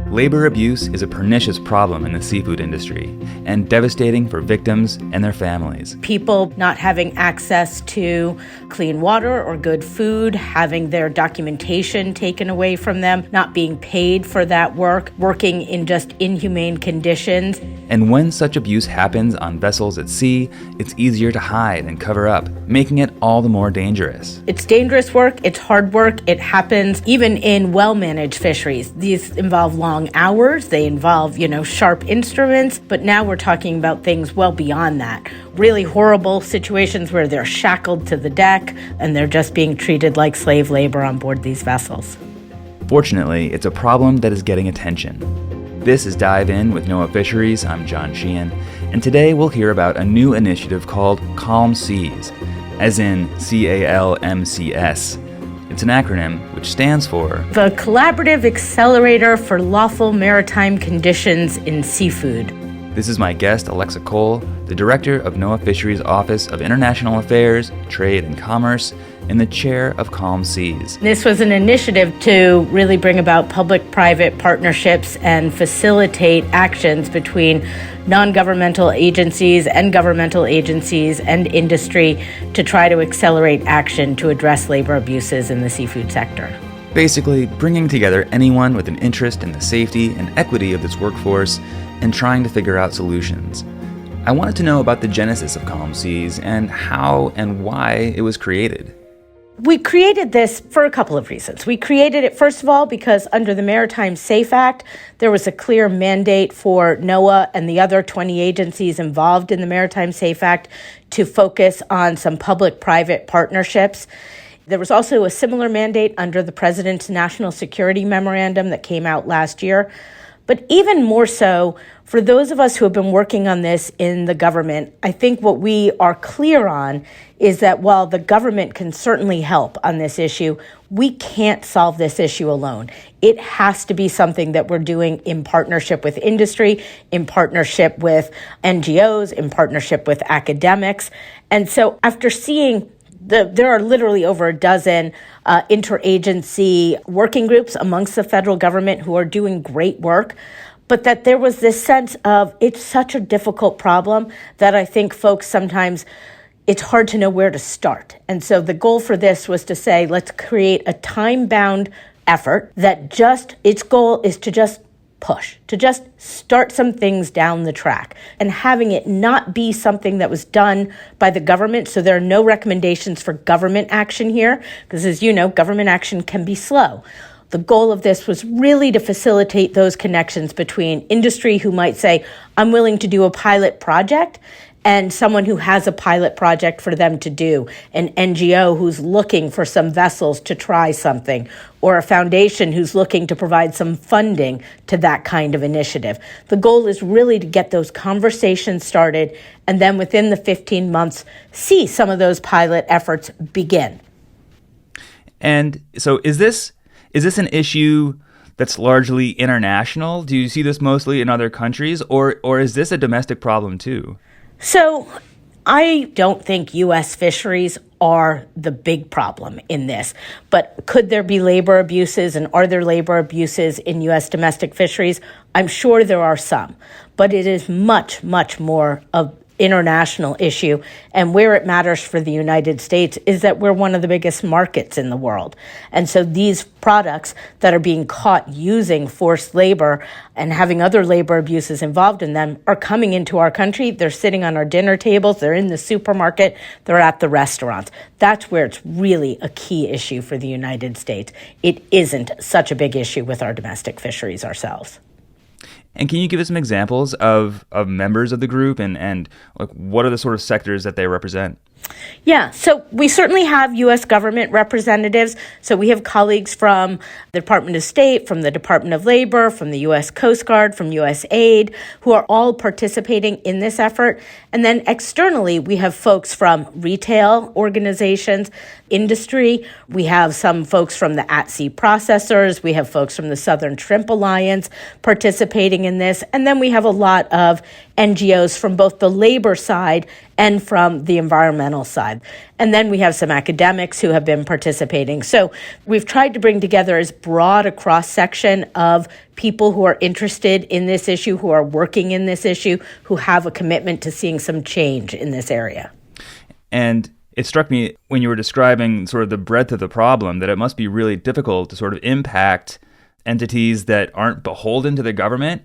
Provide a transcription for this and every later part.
Labor abuse is a pernicious problem in the seafood industry and devastating for victims and their families. People not having access to clean water or good food, having their documentation taken away from them, not being paid for that work, working in just inhumane conditions. And when such abuse happens on vessels at sea, it's easier to hide and cover up, making it all the more dangerous. It's dangerous work, it's hard work, it happens even in well-managed fisheries. These involve long hours, they involve, sharp instruments, but now we're talking about things well beyond that. Really horrible situations where they're shackled to the deck and they're just being treated like slave labor on board these vessels. Fortunately, it's a problem that is getting attention. This is Dive In with NOAA Fisheries. I'm John Sheehan, and today we'll hear about a new initiative called Calm Seas, as in CALMCS. It's an acronym which stands for the Collaborative Accelerator for Lawful Maritime Conditions in Seafood. This is my guest, Alexa Cole, the director of NOAA Fisheries' Office of International Affairs, Trade and Commerce, and the chair of Calm Seas. This was an initiative to really bring about public-private partnerships and facilitate actions between non-governmental agencies and governmental agencies and industry to try to accelerate action to address labor abuses in the seafood sector. Basically, bringing together anyone with an interest in the safety and equity of this workforce and trying to figure out solutions. I wanted to know about the genesis of Calm Seas and how and why it was created. We created this for a couple of reasons. We created it, first of all, because under the Maritime Safe Act, there was a clear mandate for NOAA and the other 20 agencies involved in the Maritime Safe Act to focus on some public-private partnerships. There was also a similar mandate under the President's National Security Memorandum that came out last year. But even more so, for those of us who have been working on this in the government, I think what we are clear on is that while the government can certainly help on this issue, we can't solve this issue alone. It has to be something that we're doing in partnership with industry, in partnership with NGOs, in partnership with academics. And so after seeing there are literally over a dozen interagency working groups amongst the federal government who are doing great work, but that there was this sense of it's such a difficult problem that I think folks sometimes, it's hard to know where to start. And so the goal for this was to say, let's create a time-bound effort that its goal is to just push, to just start some things down the track and having it not be something that was done by the government. So there are no recommendations for government action here, because as you know, government action can be slow. The goal of this was really to facilitate those connections between industry who might say, I'm willing to do a pilot project, and someone who has a pilot project for them to do, an NGO who's looking for some vessels to try something, or a foundation who's looking to provide some funding to that kind of initiative. The goal is really to get those conversations started, and then within the 15 months, see some of those pilot efforts begin. And so is this an issue that's largely international? Do you see this mostly in other countries, or is this a domestic problem too? So I don't think U.S. fisheries are the big problem in this. But could there be labor abuses, and are there labor abuses in U.S. domestic fisheries? I'm sure there are some. But it is much, much more of international issue, and where it matters for the United States is that we're one of the biggest markets in the world. And so these products that are being caught using forced labor and having other labor abuses involved in them are coming into our country. They're sitting on our dinner tables, they're in the supermarket, they're at the restaurants. That's where it's really a key issue for the United States. It isn't such a big issue with our domestic fisheries ourselves. And can you give us some examples of members of the group and like what are the sort of sectors that they represent? Yeah, so we certainly have U.S. government representatives. So we have colleagues from the Department of State, from the Department of Labor, from the U.S. Coast Guard, from USAID, who are all participating in this effort. And then externally, we have folks from retail organizations, industry. We have some folks from the at-sea processors. We have folks from the Southern Shrimp Alliance participating in this. And then we have a lot of NGOs from both the labor side and from the environmental side. And then we have some academics who have been participating. So we've tried to bring together as broad a cross-section of people who are interested in this issue, who are working in this issue, who have a commitment to seeing some change in this area. And it struck me when you were describing sort of the breadth of the problem that it must be really difficult to sort of impact entities that aren't beholden to the government.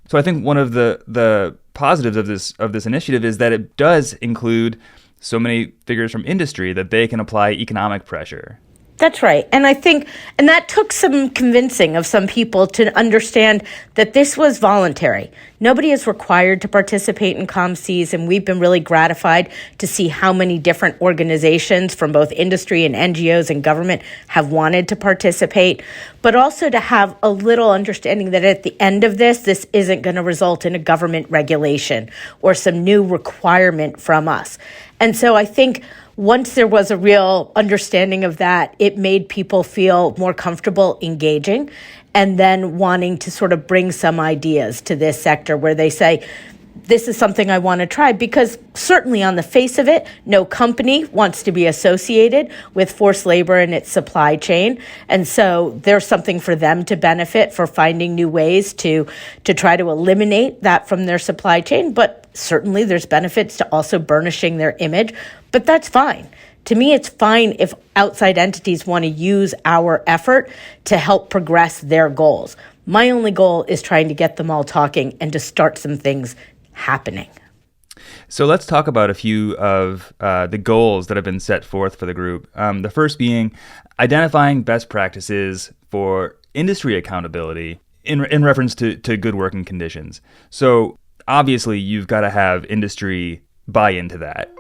So I think one of the positives of this initiative is that it does include so many figures from industry that they can apply economic pressure. That's right. And I think, and that took some convincing of some people to understand that this was voluntary. Nobody is required to participate in Calm Seas, and we've been really gratified to see how many different organizations from both industry and NGOs and government have wanted to participate, but also to have a little understanding that at the end of this isn't going to result in a government regulation or some new requirement from us. And so I think once there was a real understanding of that, it made people feel more comfortable engaging and then wanting to sort of bring some ideas to this sector where they say, this is something I want to try, because certainly on the face of it, no company wants to be associated with forced labor in its supply chain. And so there's something for them to benefit for finding new ways to try to eliminate that from their supply chain. But certainly there's benefits to also burnishing their image, but that's fine. To me, it's fine if outside entities want to use our effort to help progress their goals. My only goal is trying to get them all talking and to start some things happening. So let's talk about a few of the goals that have been set forth for the group. The first being identifying best practices for industry accountability in reference to good working conditions. So obviously, you've got to have industry buy into that.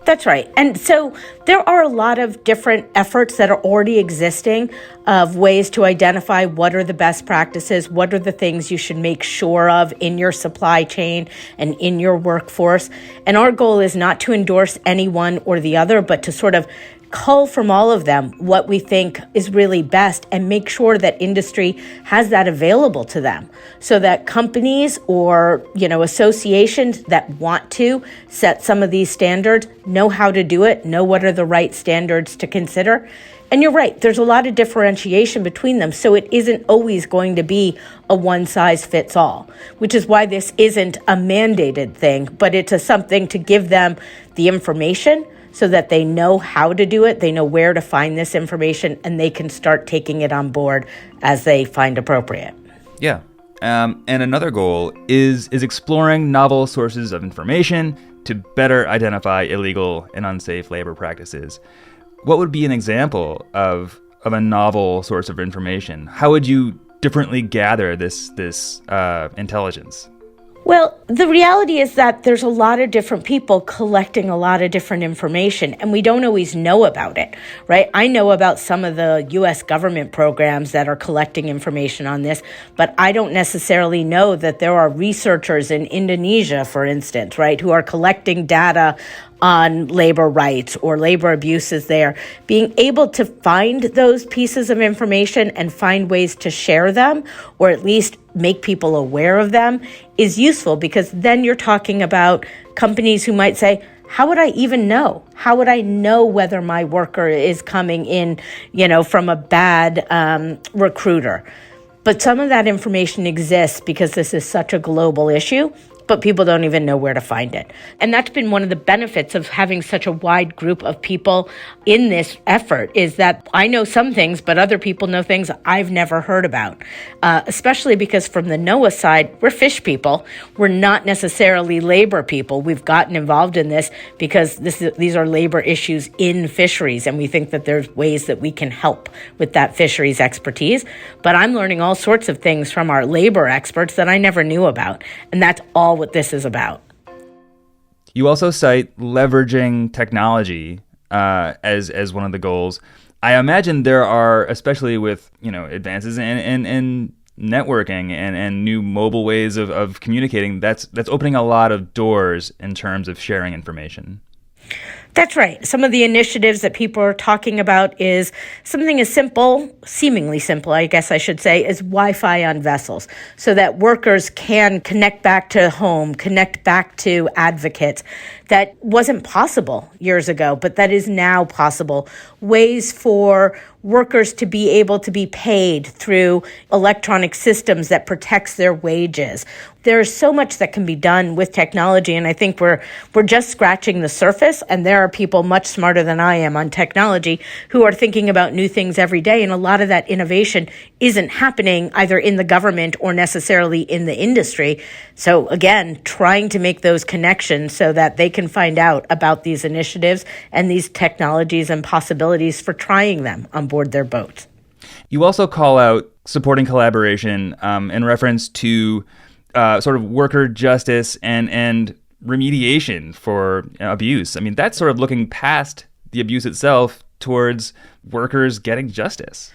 That's right. And so there are a lot of different efforts that are already existing of ways to identify what are the best practices, what are the things you should make sure of in your supply chain and in your workforce. And our goal is not to endorse any one or the other, but to sort of cull from all of them what we think is really best and make sure that industry has that available to them so that companies or, associations that want to set some of these standards know how to do it, know what are the right standards to consider. And you're right, there's a lot of differentiation between them, so it isn't always going to be a one-size-fits-all, which is why this isn't a mandated thing, but it's something to give them the information so that they know how to do it, they know where to find this information, and they can start taking it on board as they find appropriate. Yeah. And another goal is exploring novel sources of information to better identify illegal and unsafe labor practices. What would be an example of a novel source of information? How would you differently gather this intelligence? Well, the reality is that there's a lot of different people collecting a lot of different information, and we don't always know about it, right? I know about some of the U.S. government programs that are collecting information on this, but I don't necessarily know that there are researchers in Indonesia, for instance, right, who are collecting data on labor rights or labor abuses there. Being able to find those pieces of information and find ways to share them, or at least make people aware of them, is useful, because then you're talking about companies who might say, how would I even know? How would I know whether my worker is coming in, from a bad recruiter? But some of that information exists because this is such a global issue, but people don't even know where to find it. And that's been one of the benefits of having such a wide group of people in this effort, is that I know some things, but other people know things I've never heard about, especially because from the NOAA side, we're fish people. We're not necessarily labor people. We've gotten involved in this because these are labor issues in fisheries, and we think that there's ways that we can help with that fisheries expertise. But I'm learning all sorts of things from our labor experts that I never knew about, and that's all what this is about. You also cite leveraging technology as one of the goals. I imagine there are, especially with advances in networking and new mobile ways of communicating, that's opening a lot of doors in terms of sharing information. That's right. Some of the initiatives that people are talking about is something as simple, seemingly simple, I guess I should say, as Wi-Fi on vessels, so that workers can connect back to home, connect back to advocates. That wasn't possible years ago, but that is now possible. Ways for workers to be able to be paid through electronic systems that protects their wages. There's so much that can be done with technology, and I think we're just scratching the surface, and there are people much smarter than I am on technology who are thinking about new things every day, and a lot of that innovation isn't happening either in the government or necessarily in the industry. So again, trying to make those connections so that they can find out about these initiatives and these technologies and possibilities for trying them on board their boats. You also call out supporting collaboration in reference to sort of worker justice and remediation for abuse. I mean, that's sort of looking past the abuse itself towards workers getting justice.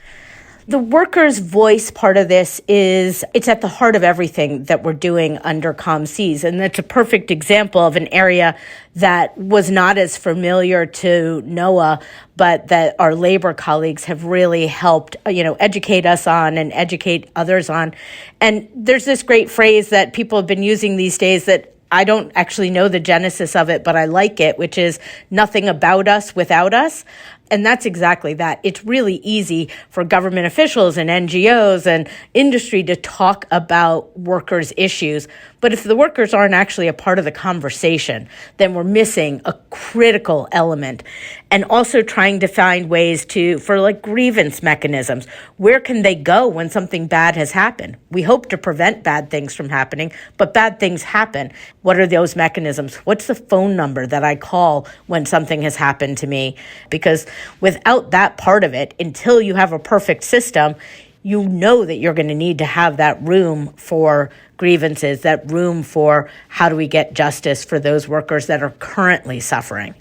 The workers' voice part of this it's at the heart of everything that we're doing under Calm Seas. And that's a perfect example of an area that was not as familiar to NOAA, but that our labor colleagues have really helped, educate us on and educate others on. And there's this great phrase that people have been using these days that I don't actually know the genesis of it, but I like it, which is nothing about us without us. And that's exactly that. It's really easy for government officials and NGOs and industry to talk about workers' issues. But if the workers aren't actually a part of the conversation, then we're missing a critical element. And also trying to find ways for grievance mechanisms. Where can they go when something bad has happened? We hope to prevent bad things from happening, but bad things happen. What are those mechanisms? What's the phone number that I call when something has happened to me? Because without that part of it, until you have a perfect system, you know that you're going to need to have that room for grievances, that room for how do we get justice for those workers that are currently suffering.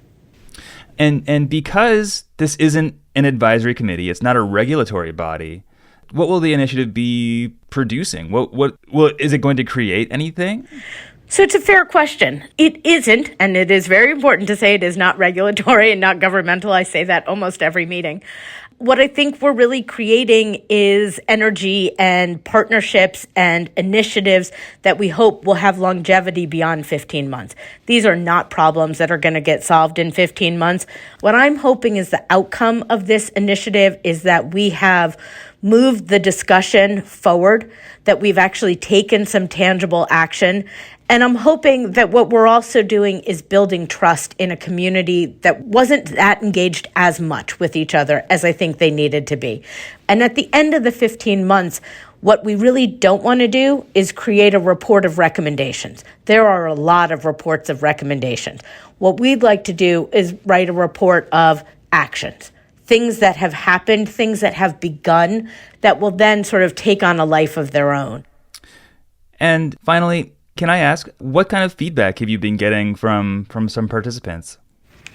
And because this isn't an advisory committee, it's not a regulatory body, what will the initiative be producing? What is it going to create anything? So it's a fair question. It isn't, and it is very important to say it is not regulatory and not governmental. I say that almost every meeting. What I think we're really creating is energy and partnerships and initiatives that we hope will have longevity beyond 15 months. These are not problems that are going to get solved in 15 months. What I'm hoping is the outcome of this initiative is that we have moved the discussion forward, that we've actually taken some tangible action. And I'm hoping that what we're also doing is building trust in a community that wasn't that engaged as much with each other as I think they needed to be. And at the end of the 15 months, what we really don't want to do is create a report of recommendations. There are a lot of reports of recommendations. What we'd like to do is write a report of actions. Things that have happened, things that have begun, that will then sort of take on a life of their own. And finally, can I ask, what kind of feedback have you been getting from some participants?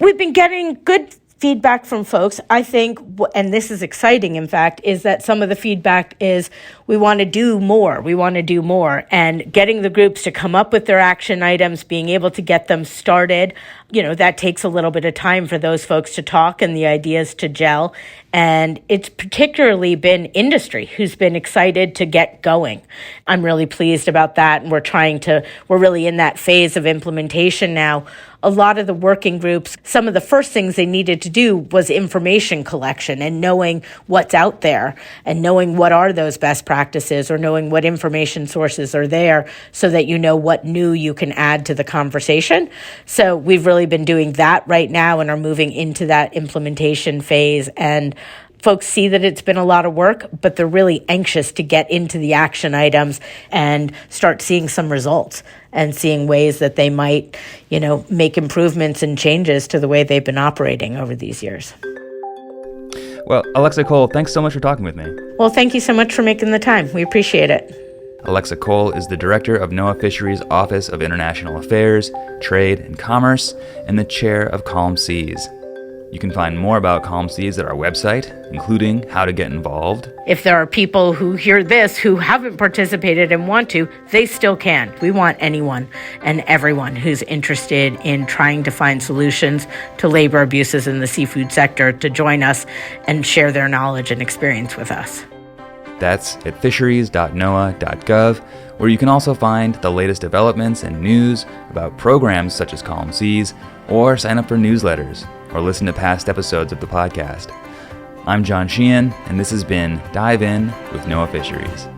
We've been getting good feedback from folks. I think, and this is exciting, in fact, is that some of the feedback is we want to do more. We want to do more. And getting the groups to come up with their action items, being able to get them started, that takes a little bit of time for those folks to talk and the ideas to gel. And it's particularly been industry who's been excited to get going. I'm really pleased about that. And we're really in that phase of implementation now. A lot of the working groups, some of the first things they needed to do was information collection and knowing what's out there and knowing what are those best practices or knowing what information sources are there so that you know what new you can add to the conversation. So we've really been doing that right now and are moving into that implementation phase. And folks see that it's been a lot of work, but they're really anxious to get into the action items and start seeing some results and seeing ways that they might, make improvements and changes to the way they've been operating over these years. Well, Alexa Cole, thanks so much for talking with me. Well, thank you so much for making the time. We appreciate it. Alexa Cole is the director of NOAA Fisheries' Office of International Affairs, Trade, and Commerce, and the chair of Calm Seas. You can find more about Calm Seas at our website, including how to get involved. If there are people who hear this who haven't participated and want to, they still can. We want anyone and everyone who's interested in trying to find solutions to labor abuses in the seafood sector to join us and share their knowledge and experience with us. That's at fisheries.noaa.gov, where you can also find the latest developments and news about programs such as Calm Seas, or sign up for newsletters, or listen to past episodes of the podcast. I'm John Sheehan, and this has been Dive In with NOAA Fisheries.